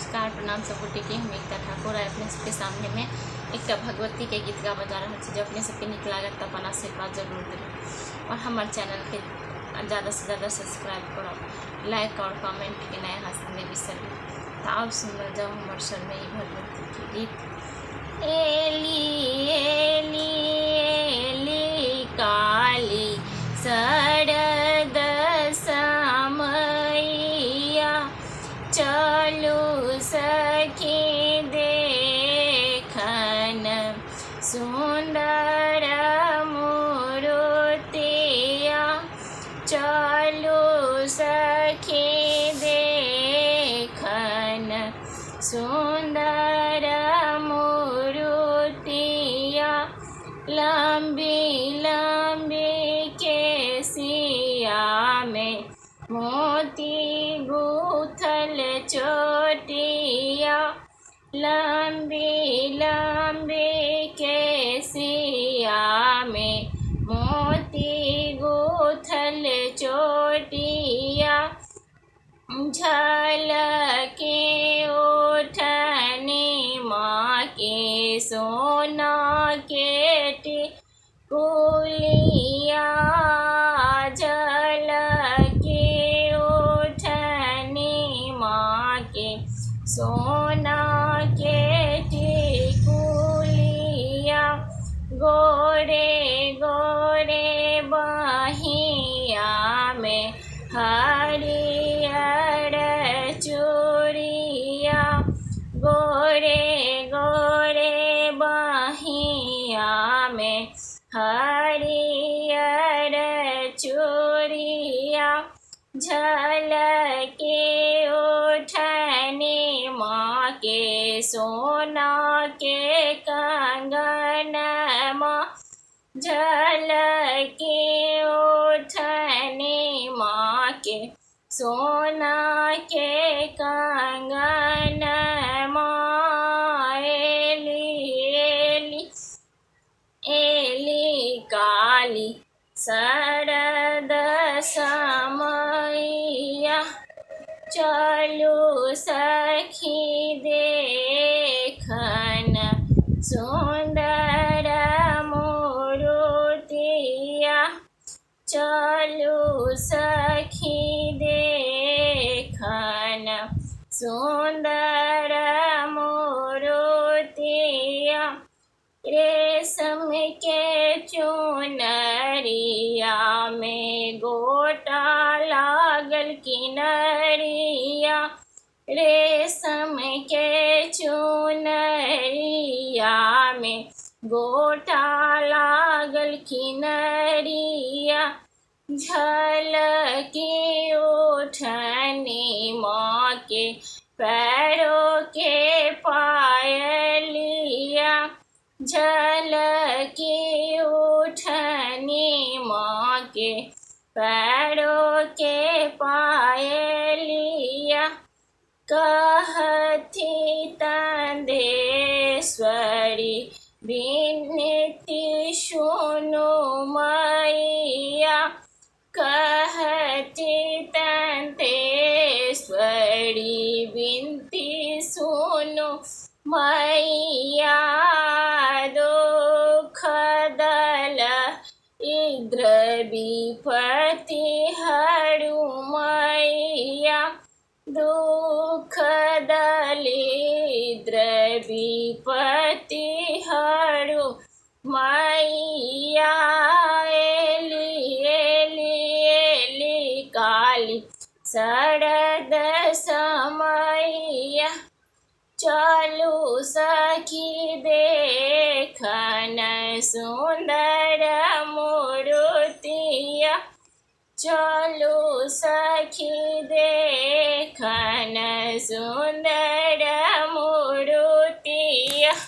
नमस्कार प्रणाम सब गोटे के हम एकता ठाकुर आए अपने सबके सामने में एक भगवती के गीत गा बजा रहा है। जो अपने सबके निक लागत तो अपन आशीर्वाद जरूर दें और हमारे चैनल के ज़्यादा से ज़्यादा सब्सक्राइब करो, लाइक और कमेंट के नए हाथ में बिसर तो आप सुन जाओ हमारे सर में भगवती के गीत। एली एली एली काली शरद समैया, चलू सखी देखन सुंदर मूर्तिया, चलू सखी देखन सुंदर मूर्तिया, लंबी लंबी केसिया में मोती गूथल चोटिया, लंबी लंबी केसिया में मोती गूथल चोटिया, झलके उठनी माँ के सोना के टिकुलिया, झलके उठनी माँ के सोना के टिकुलिया, गोरे गोरे बहिया में हरियर चूड़िया, गोरे गोरे बहिया में हरियर चूड़िया, झलके उठनी माँ के सोना के कंगनमा, झलके उठनी माँ के सोना के कंगनमा, एली एली एली काली शरद समैया, चलू सखी देखन सुंदर मूर्तिया, चलू सखी देखन सुंदर मूर्तिया, रेशम के चुनरिया में गोटा लागल किनरिया, रेशम के चुनरिया में गोटा लागल किनरिया, झलके उठनी माँ के पैरों के पायलिया, झलके उठनी माँ के पैरों के पायलिया, कहती तंदेश्वरी विनती सुनो मैया, कहती तंदेश्वरी विनती सुनो मैया, दुख दल इंद्र विपत्ति हरु मैया, दुख दलिद्र विपत्ति हरु मैया, एली एली एली काली शरद समैया, चलू सखी देखन सुंदर मूर्तिया, चलू सखी देखन सुंदर